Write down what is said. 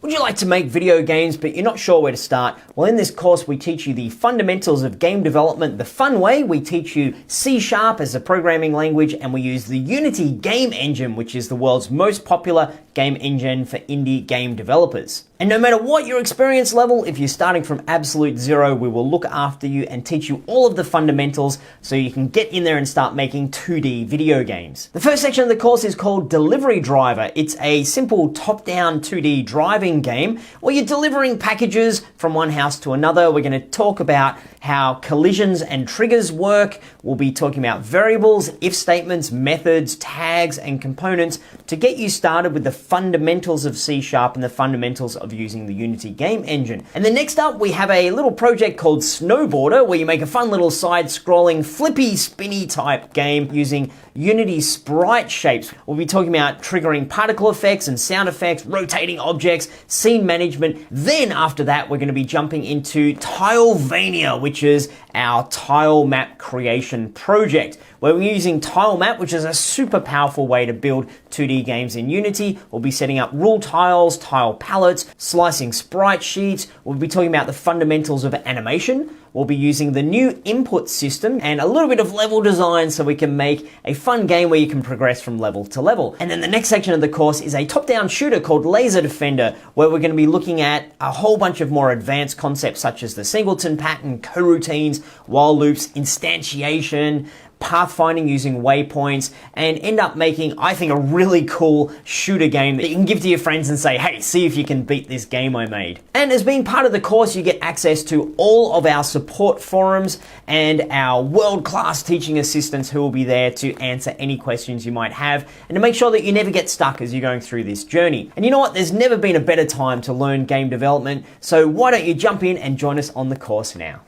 Would you like to make video games but you're not sure where to start? Well, in this course we teach you the fundamentals of game development the fun way. We teach you C# as a programming language, and we use the Unity game engine, which is the world's most popular game engine for indie game developers. And no matter what your experience level, if you're starting from absolute zero, we will look after you and teach you all of the fundamentals so you can get in there and start making 2D video games. The first section of the course is called Delivery Driver. It's a simple top-down 2D driving game where you're delivering packages from one house to another. We're going to talk about how collisions and triggers work. We'll be talking about variables, if statements, methods, tags, and components to get you started with the fundamentals of C# and the fundamentals of using the Unity game engine. And then next up, we have a little project called Snowboarder, where you make a fun little side-scrolling, flippy, spinny type game using Unity sprite shapes. We'll be talking about triggering particle effects and sound effects, rotating objects, scene management. Then after that, we're going to be jumping into Tilevania, which is our tile map creation project, where we're using tile map, which is a super powerful way to build 2D games in Unity. We'll be setting up rule tiles, tile palettes, slicing sprite sheets. We'll be talking about the fundamentals of animation. We'll be using the new input system and a little bit of level design so we can make a fun game where you can progress from level to level. And then the next section of the course is a top-down shooter called Laser Defender, where we're going to be looking at a whole bunch of more advanced concepts such as the singleton pattern, coroutines, while loops, instantiation, pathfinding using waypoints, and end up making, I think, a really cool shooter game that you can give to your friends and say, hey, see if you can beat this game I made. And as being part of the course, you get access to all of our support forums and our world-class teaching assistants who will be there to answer any questions you might have and to make sure that you never get stuck as you're going through this journey. And you know what? There's never been a better time to learn game development, so why don't you jump in and join us on the course now?